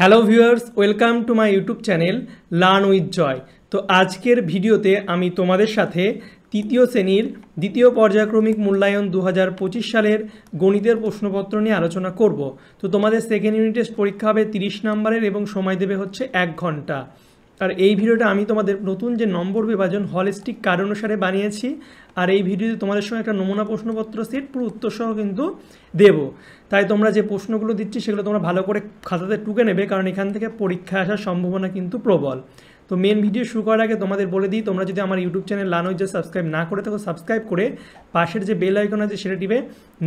Hello viewers, welcome to my YouTube channel learn with Joy. তো আজকের ভিডিওতে আমি তোমাদের সাথে তৃতীয় শ্রেণীর দ্বিতীয় পর্যায়ক্রমিক মূল্যায়ন 2025 সালের গণিতের প্রশ্নপত্র নিয়ে আলোচনা করব। তো তোমাদের সেকেন্ড ইউনিট টেস্ট পরীক্ষা হবে 30 নম্বরের এবং সময় দেবে হচ্ছে 1 ঘন্টা। আর এই ভিডিওটা আমি তোমাদের নতুন যে নম্বর বিভাজন হলিস্টিক কার্ড অনুসারে বানিয়েছি। আর এই ভিডিওতে তোমাদের সঙ্গে একটা নমুনা প্রশ্নপত্র সেট পুরো উত্তর সহ কিন্তু দেব। তাই তোমরা যে প্রশ্নগুলো দিচ্ছি সেগুলো তোমরা ভালো করে খাতাতে টুকে নেবে, কারণ এখান থেকে পরীক্ষা আসার সম্ভাবনা কিন্তু প্রবল। তো মেন ভিডিও শুরু করার আগে তোমাদের বলে দিই, তোমরা যদি আমার YouTube channel learn with Joy subscribe না করে থাকো, সাবস্ক্রাইব করে পাশের যে বেল আইকন আছে সেটা টিপে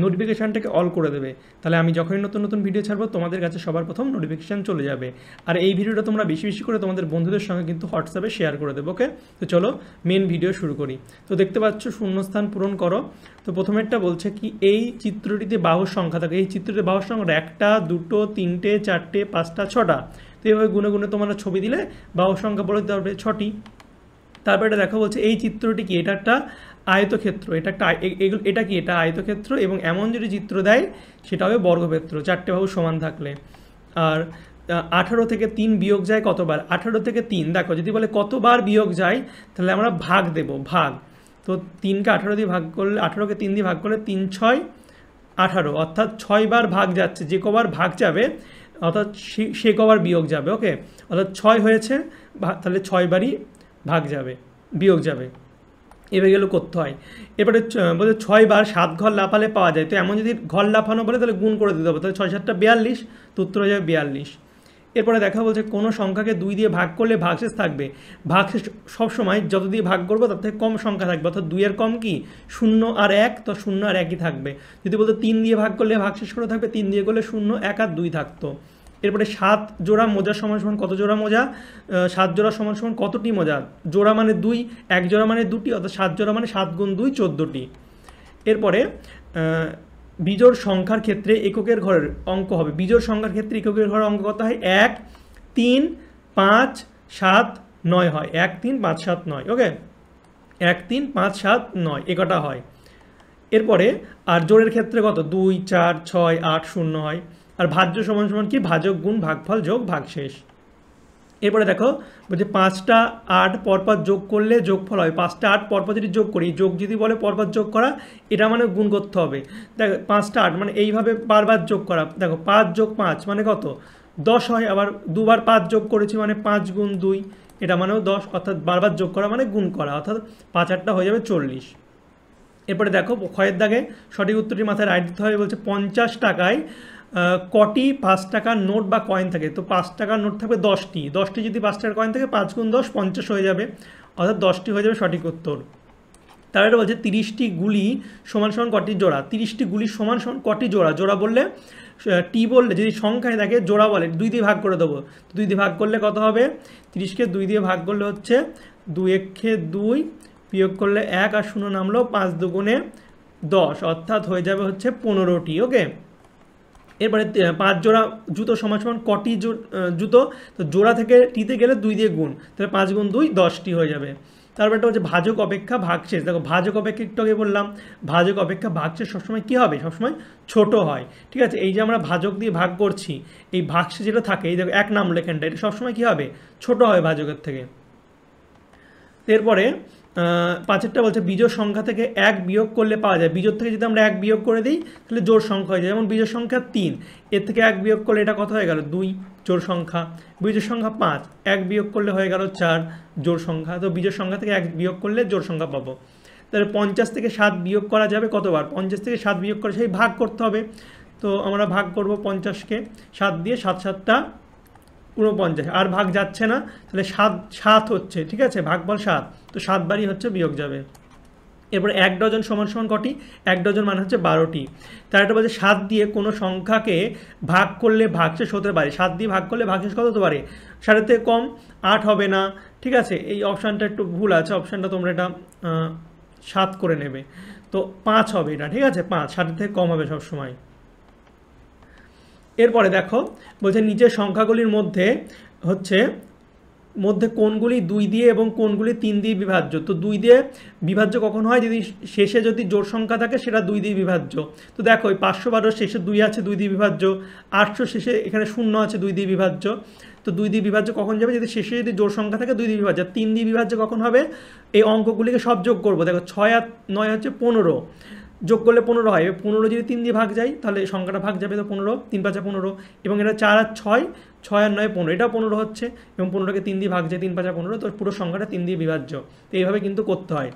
নোটিফিকেশানটাকে অল করে দেবে। তাহলে আমি যখনই নতুন নতুন ভিডিও ছাড়বো তোমাদের কাছে সবার প্রথম নোটিফিকেশান চলে যাবে। আর এই ভিডিওটা তোমরা বেশি বেশি করে তোমাদের বন্ধুদের সঙ্গে কিন্তু হোয়াটসঅ্যাপে শেয়ার করে দেবো। ওকে, তো চলো মেন ভিডিও শুরু করি। তো দেখতে পাচ্ছ শূন্যস্থান পূরণ করো। তো প্রথমেরটা বলছে কি, এই চিত্রটিতে বাহুর সংখ্যা থাকে। এই চিত্রটিতে বাহুর সংখ্যা 1টা 2টো 3টে 4টে 5টা 6টা। তো এইভাবে গুনে গুনে তোমরা ছবি দিলে বাহুর সংখ্যা বলে দিতে পারবে 6টি। তারপর এটা দেখো বলছে এই চিত্রটি কি, এটা একটা আয়তক্ষেত্র। এটা কি, এটা আয়তক্ষেত্র এবং এমন যদি চিত্র দেয় সেটা হবে বর্গক্ষেত্র, 4টে বাহু সমান থাকলে। আর 18 থেকে 3 বিয়োগ যায় কতবার? 18 থেকে 3 দেখো, যদি বলে কতবার বিয়োগ যায় তাহলে আমরা ভাগ দেব, ভাগ। তো 3কে 18 দিয়ে ভাগ করলে, 18কে 3 দিয়ে ভাগ করলে 3 6 18, অর্থাৎ 6 বার ভাগ যাচ্ছে। যে কবার ভাগ যাবে অর্থাৎ সে কবার বিয়োগ যাবে। ওকে, অর্থাৎ 6 হয়েছে তাহলে 6 বারই ভাগ যাবে, বিয়োগ যাবে। এবার গেলে করতে হয়। এবারে বলছে 6 বার 7 ঘর লাফালে পাওয়া যায়। তো এমন যদি ঘর লাফানো বলে তাহলে গুণ করে দিতে হবে, তাহলে 6 7টা 42, তো উত্তর হয়ে যাবে 42। এরপরে দেখা বলছে কোনো সংখ্যাকে 2 দিয়ে ভাগ করলে ভাগশেষ থাকবে। ভাগশেষ সবসময় যত দিয়ে ভাগ করবো তার থেকে কম সংখ্যা থাকবে, অর্থাৎ 2 এর কম কি 0 আর 1, তো 0 আর 1ই থাকবে। যদি বলতো 3 দিয়ে ভাগ করলে ভাগশেষ করে থাকবে, 3 দিয়ে করলে 0 1 আর 2 থাকতো। এরপরে 7 জোড়া মোজা সমান সমান কত জোড়া মোজা? 7 জোড়া সমান সমান কতটি মোজা? জোড়া মানে 2, 1 জোড়া মানে 2টি, অর্থাৎ 7 জোড়া মানে 7 গুণ 2 14টি। এরপরে বিজোড় সংখ্যার ক্ষেত্রে এককের ঘরের অঙ্ক হবে। বিজোড় সংখ্যার ক্ষেত্রে এককের ঘরের অঙ্ক কত হয়? 1 3 5 7 9 হয়। 1 3 5 7 9। ওকে, 1 3 5 7 9 একটা হয়। এরপরে আর জোড়ের ক্ষেত্রে কত? 2 4 6 8 0 হয়। আর ভাজ্য সমান সমান কি? ভাজক গুণ ভাগফল যোগ ভাগশেষ। এরপরে দেখো বলছে 5টা 8 পরপর যোগ করলে যোগফল হয়। 5টা 8 পরপর যদি যোগ করি, যোগ যদি বলে পরপর যোগ করা, এটা মানে গুণ করতে হবে। দেখো 5টা 8 মানে এইভাবে বারবার যোগ করা। দেখো 5 যোগ 5 মানে কত? 10 হয়। আবার দুবার 5 যোগ করেছি মানে 5 গুণ 2, এটা মানেও 10, অর্থাৎ বারবার যোগ করা মানে গুণ করা, অর্থাৎ 5 8টা হয়ে যাবে 40। এরপরে দেখো ক্ষয়ের দাগে সঠিক উত্তরটি মাথায় রাইট দিতে হবে। বলছে 50 টাকায় কটি 5 টাকার নোট বা কয়েন থাকে? তো 5 টাকার নোট থাকবে 10টি। 10টি যদি 5 টাকার কয়েন থাকে 5 গুণ 10 50 হয়ে যাবে, অর্থাৎ 10টি হয়ে যাবে সঠিক উত্তর। তারপরে বলছে 30টি গুলি সমান সমান কটি জোড়া? 30টি গুলি সমান সমান কটি জোড়া? জোড়া বললে টি বললে যদি সংখ্যায় থাকে, জোড়া বলে 2 দিয়ে ভাগ করে দেবো। 2 দিয়ে ভাগ করলে কত হবে? 30কে 2 দিয়ে ভাগ করলে হচ্ছে 2 1 2, বিয়োগ করলে 1 আর 0 নামলো, 5 2 10, অর্থাৎ হয়ে যাবে হচ্ছে 15টি। ওকে, এরপরে 5 জোড়া জুতো সমান সমান কটি জুতো? তো জোড়া থেকে টিতে গেলে 2 দিয়ে গুণ, তাহলে 5 গুণ 2 10টি হয়ে যাবে। তারপর একটা হচ্ছে ভাজক অপেক্ষা ভাগশেষ। দেখো ভাজক অপেক্ষা একটু আগে বললাম, ভাজক অপেক্ষা ভাগশেষ সবসময় কী হবে? সবসময় ছোট হয়। ঠিক আছে, এই যে আমরা ভাজক দিয়ে ভাগ করছি, এই ভাগশেষ যেটা থাকে, এই দেখো 1 নামলো এখানটা, এটা সবসময় কী হবে? ছোট হয় ভাজকের থেকে। এরপরে 5এরটা বলছে বিজোড় সংখ্যা থেকে 1 বিয়োগ করলে পাওয়া যায়। বিজোড় থেকে যদি আমরা 1 বিয়োগ করে দিই তাহলে জোড় সংখ্যা হয়ে যায়। যেমন বিজোড় সংখ্যা 3, এর থেকে 1 বিয়োগ করলে এটা কত হয়ে গেল? 2 জোড় সংখ্যা। বিজোড় সংখ্যা 5, 1 বিয়োগ করলে হয়ে গেল 4 জোড় সংখ্যা। তো বিজোড় সংখ্যা থেকে 1 বিয়োগ করলে জোড় সংখ্যা পাবো। তাহলে 50 থেকে 7 বিয়োগ করা যাবে কতবার? 50 থেকে 7 বিয়োগ করে সেই ভাগ করতে হবে। তো আমরা ভাগ করব 50কে 7 দিয়ে, 7 7টা 49, আর ভাগ যাচ্ছে না, তাহলে 7 হচ্ছে। ঠিক আছে, ভাগফল 7, তো 7 বারই হচ্ছে বিয়োগ যাবে। এরপরে 1 ডজন সমান সমান কটি? 1 ডজন মানে হচ্ছে 12টি। তার একটা বলছে 7 দিয়ে কোনো সংখ্যাকে ভাগ করলে ভাগশেষ হতে পারে। 7 দিয়ে ভাগ করলে ভাগশেষ কত হতে পারে? 7 থেকে কম 8 হবে না। ঠিক আছে, এই অপশানটা একটু ভুল আছে, অপশানটা তোমরা এটা 7 করে নেবে, তো 5 হবে এটা। ঠিক আছে, 5 7 থেকে কম হবে সবসময়। এরপরে দেখো বলছে নিচের সংখ্যাগুলির মধ্যে হচ্ছে মধ্যে কোনগুলি 2 দিয়ে এবং কোনগুলি 3 দিয়ে বিভাজ্য। তো 2 দিয়ে বিভাজ্য কখন হয়, যদি শেষে যদি জোড় সংখ্যা থাকে সেটা 2 দিয়ে বিভাজ্য। তো দেখো ওই 512 শেষে 2 আছে, 2 দিয়ে বিভাজ্য। 800 শেষে এখানে 0 আছে, 2 দিয়ে বিভাজ্য। তো 2 দিয়ে বিভাজ্য কখন যাবে, যদি শেষে যদি জোড় সংখ্যা থাকে 2 দিয়ে বিভাজ্য। 3 দিয়ে বিভাজ্য কখন হবে, এই অঙ্কগুলিকে সব যোগ করবো। দেখো 6 আর 9 হচ্ছে 15, যোগ করলে 15 হয়। 15 যদি 3 দিয়ে ভাগ যায় তাহলে সংখ্যাটা ভাগ যাবে, তো 15, 3 5 15। এবং এটা 4 আর 6, 6 আর 9 15, এটাও 15 হচ্ছে, এবং 15কে 3 দিয়ে ভাগ যায়, 3 5 15। তো পুরো সংখ্যাটা 3 দিয়ে বিভাজ্য। তো এইভাবে কিন্তু করতে হয়।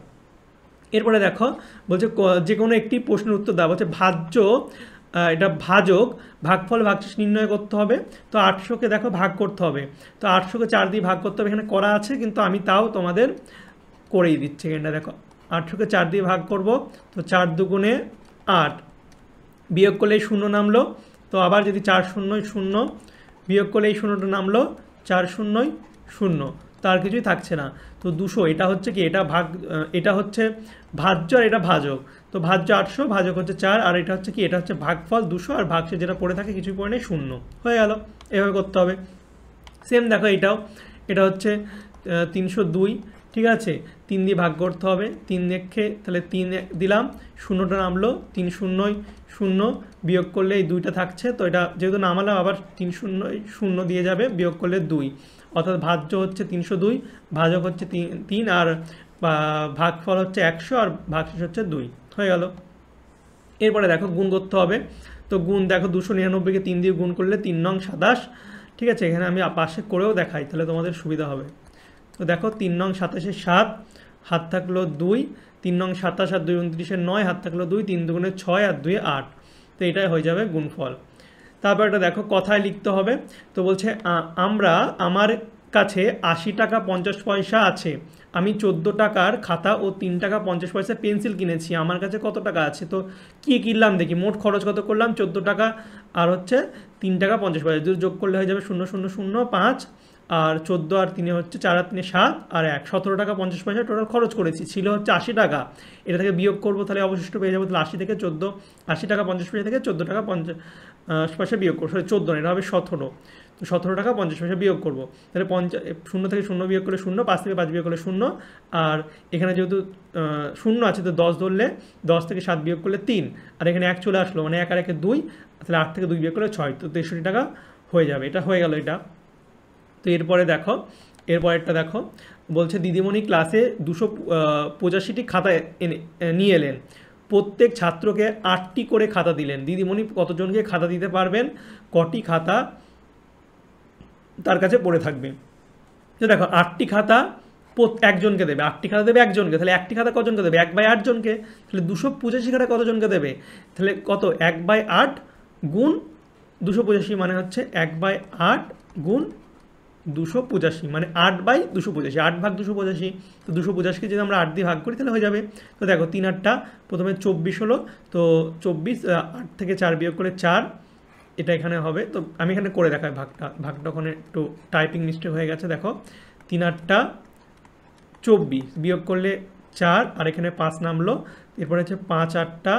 এরপরে দেখো বলছে যে কোনো একটি প্রশ্নের উত্তর দাও। বলছে ভাজ্য, এটা ভাজক, ভাগফল ভাগশেষ নির্ণয় করতে হবে। তো 800কে দেখো ভাগ করতে হবে, তো 800কে 4 দিয়ে ভাগ করতে হবে। এখানে করা আছে কিন্তু আমি তাও তোমাদের করেই দিচ্ছি। এখানটা দেখো 800কে 4 দিয়ে ভাগ করব, তো 4 দুগুণে 8, বিয়োগ করলে এই 0 নামলো। তো আবার যদি 4 0 0, বিয়োগ করলে এই 0টা নামলো, 4 0 0, তার কিছুই থাকছে না। তো 200, এটা হচ্ছে কি, এটা ভাগ, এটা হচ্ছে ভাজ্য আর এটা ভাজক। তো ভাজ্য 800, ভাজক হচ্ছে 4, আর এটা হচ্ছে কি, এটা হচ্ছে ভাগফল 200, আর ভাগশেষ যেটা পড়ে থাকে কিছুই পড়ে নেই, 0 হয়ে গেল। এভাবে করতে হবে। সেম দেখো এটাও, এটা হচ্ছে 302, ঠিক আছে, 3 দিয়ে ভাগ করতে হবে। 3 দেখে তাহলে 3 দিলাম, 0টা নামলো, 3 0 0, বিয়োগ করলে এই 2টা থাকছে। তো এটা যেহেতু নামালাম আবার 3 0 0 দিয়ে যাবে, বিয়োগ করলে 2, অর্থাৎ ভাজ্য হচ্ছে 302, ভাজক হচ্ছে 3, আর ভাগফল হচ্ছে 100, আর ভাগশেষ হচ্ছে 2, হয়ে গেল। এরপরে দেখো গুণ করতে হবে। তো গুণ দেখো 299কে 3 দিয়ে গুণ করলে 3 নং 27, ঠিক আছে। এখানে আমি পাশে করেও দেখাই তাহলে তোমাদের সুবিধা হবে। তো দেখো 3 নং 27-এ 7, হাত থাকলো 2, 3 নং 27 আর 2 29-এ 9, হাত থাকলো 2, 3 দুগুণে 6 আর 2 8। তো এটাই হয়ে যাবে গুণফল। তারপর এটা দেখো কথায় লিখতে হবে। তো বলছে আমার কাছে 80 টাকা 50 পয়সা আছে, আমি 14 টাকার খাতা ও 3 টাকা 50 পয়সা পেন্সিল কিনেছি, আমার কাছে কত টাকা আছে। তো কী কিনলাম দেখি, মোট খরচ কত করলাম, 14 টাকা আর হচ্ছে 3 টাকা 50 পয়সা, যদি যোগ করলে হয়ে যাবে 0 0 0 5, আর 14 আর 3 হচ্ছে 4 আর 3 7, আর 1 17 টাকা 50 পয়সা টোটাল খরচ করেছি। ছিল হচ্ছে 80 টাকা, এটা থেকে বিয়োগ করবো তাহলে অবশিষ্ট পেয়ে যাবো। তাহলে 80 থেকে 14, 80 টাকা 50 পয়সা থেকে 14 টাকা 50 পয়সা বিয়োগ করবো, সরি 14 এটা হবে 17। তো 17 টাকা 50 পয়সা বিয়োগ করবো, তাহলে 0 থেকে 0 বিয়োগ করলে 0, 5 থেকে 5 বিয়োগ করলে 0, আর এখানে যেহেতু 0 আছে তো 10 ধরলে 10 থেকে 7 বিয়োগ করলে 3, আর এখানে 1 চলে আসলো, মানে 1 আর 1 2, তাহলে 8 থেকে 2 বিয়োগ করলে 6, তো 63 টাকা হয়ে যাবে। এটা হয়ে গেল এটা। তো এরপরে দেখো, এরপরেরটা দেখো, বলছে দিদিমণি ক্লাসে 285টি খাতা নিয়ে এলেন, প্রত্যেক ছাত্রকে 8টি করে খাতা দিলেন, দিদিমণি কতজনকে খাতা দিতে পারবেন, কটি খাতা তার কাছে পড়ে থাকবে। তো দেখো 8টি খাতা একজনকে দেবে, 8টি খাতা দেবে একজনকে, তাহলে 1টি খাতা কজনকে দেবে, 1/8 জনকে। তাহলে 285 খাতা কতজনকে দেবে, তাহলে কত, 1/8 গুণ 285, মানে হচ্ছে 1/8 গুণ 285, মানে 8/285, 8 ভাগ 285। তো 285কে যদি আমরা 8 দিয়ে ভাগ করি তাহলে হয়ে যাবে। তো দেখো 3 8টা প্রথমে 24 হলো, তো 24, 8 থেকে 4 বিয়োগ করে 4, এটা এখানে হবে। তো আমি এখানে করে দেখাই ভাগটা ওখানে একটু টাইপিং মিস্টেক হয়ে গেছে। দেখো 3 8টা 24, বিয়োগ করলে 4, আর এখানে 5 নামলো। এরপরে হচ্ছে 5 8টা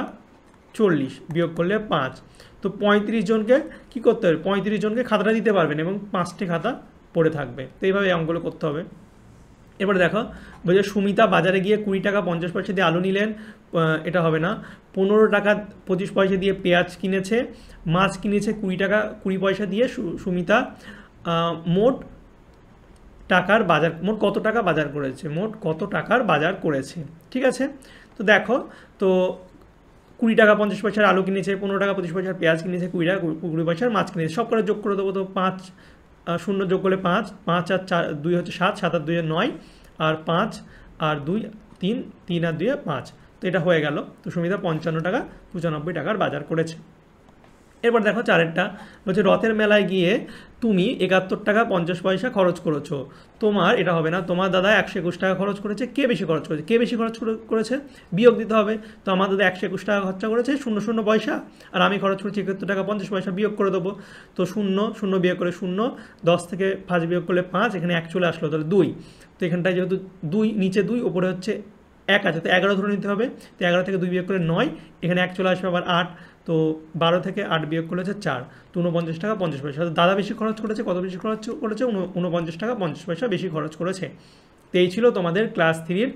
40, বিয়োগ করলে 5। তো 35 জনকে কী করতে হবে, 35 জনকে খাতাটা দিতে পারবেন এবং 5টি খাতা পড়ে থাকবে। তো এইভাবে এই অঙ্কগুলো করতে হবে। এরপরে দেখো বলছে সুমিতা বাজারে গিয়ে 20 টাকা 50 পয়সা দিয়ে আলু নিলেন, এটা হবে না। 15 টাকা 25 পয়সা দিয়ে পেঁয়াজ কিনেছে, মাছ কিনেছে 20 টাকা 20 পয়সা দিয়ে। সুমিতা মোট কত টাকা বাজার করেছে, মোট কত টাকার বাজার করেছে, ঠিক আছে। তো দেখো, তো 20 টাকা 50 পয়সার আলু কিনেছে, 15 টাকা 25 পয়সার পেঁয়াজ কিনেছে, 20 টাকা 20 পয়সার মাছ কিনেছে, সব করে যোগ করে দেবো। তো 5 0 যোগ করলে 5, 5 আর 4 2 হচ্ছে 7, 7 আর 2 9, আর 5 আর 2 3, 3 আর 2 5। তো এটা হয়ে গেল। তো সুমিতা 55 টাকা 95 টাকার বাজার করেছে। এরপর দেখো 4এরটা বলছে রথের মেলায় গিয়ে তুমি 71 টাকা 50 পয়সা খরচ করেছো, তোমার, এটা হবে না, তোমার দাদা 121 টাকা খরচ করেছে, কে বেশি খরচ করেছে, কে বেশি খরচ করেছে বিয়োগ দিতে হবে। তো আমার দাদা 121 টাকা খরচা করেছে 0 পয়সা, আর আমি খরচ করেছি 71 টাকা 50 পয়সা, বিয়োগ করে দেবো। তো 0 বিয়োগ করে 0, 10 থেকে 5 বিয়োগ করলে 5, এখানে 1 চলে আসলো, তাহলে 2। তো এখানটায় যেহেতু 2 নিচে 2 ওপরে হচ্ছে 1 আছে, তো 11 ধরে নিতে হবে। তো 11 থেকে 2 বিয়োগ করে 9, এখানে 1 চলে আসবে, আবার 8, তো 12 থেকে 8 বিয়োগ করলে হচ্ছে 4, তো 49 টাকা 50 পয়সা। দাদা বেশি খরচ করেছে, কত বেশি খরচ করেছে? 49 টাকা 50 পয়সা বেশি খরচ করেছে। তো এই ছিল তোমাদের ক্লাস 3-র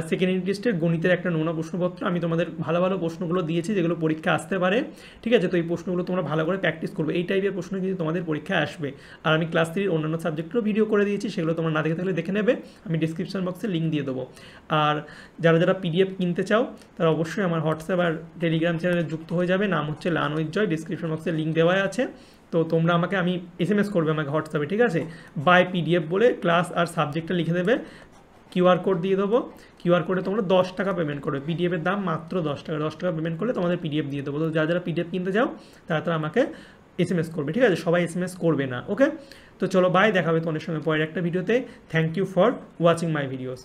সেকেন্ড ইউনিট টেস্টের গণিতের একটা নমুনা প্রশ্নপত্র। আমি তোমাদের ভালো ভালো প্রশ্নগুলো দিয়েছি যেগুলো পরীক্ষা আসতে পারে, ঠিক আছে? তো এই প্রশ্নগুলো তোমরা ভালো করে প্র্যাকটিস করবে, এই টাইপের প্রশ্ন কিন্তু তোমাদের পরীক্ষায় আসবে। আর আমি ক্লাস 3-র অন্যান্য সাবজেক্টেরও ভিডিও করে দিয়েছি, সেগুলো তোমরা না দেখে থাকলে দেখে নেবে, আমি ডিসক্রিপশন বক্সে লিঙ্ক দিয়ে দেবো। আর যারা যারা পিডিএফ কিনতে চাও তারা অবশ্যই আমার হোয়াটসঅ্যাপ আর টেলিগ্রাম চ্যানেলে যুক্ত হয়ে যাবে, নাম হচ্ছে লার্ন উইথ জয়, ডিসক্রিপশন বক্সে লিঙ্ক দেওয়া আছে। তো তোমরা আমাকে SMS করবে আমাকে হোয়াটসঅ্যাপে, ঠিক আছে? বাই পিডিএফ বলে ক্লাস আর সাবজেক্টটা লিখে দেবে, QR কোড দিয়ে দেবো, QR কোডে তোমরা 10 টাকা পেমেন্ট করবে, পিডিএফের দাম মাত্র 10 টাকা, 10 টাকা পেমেন্ট করলে তোমাদের পিডিএফ দিয়ে দেবো। তো যারা যারা পিডিএফ কিনতে চাও তারা আমাকে SMS করবে, ঠিক আছে? সবাই SMS করবে না, ওকে? তো চলো বাই, দেখা হবে তোমাদের সঙ্গে পরের একটা ভিডিওতে। Thank you for watching my videos.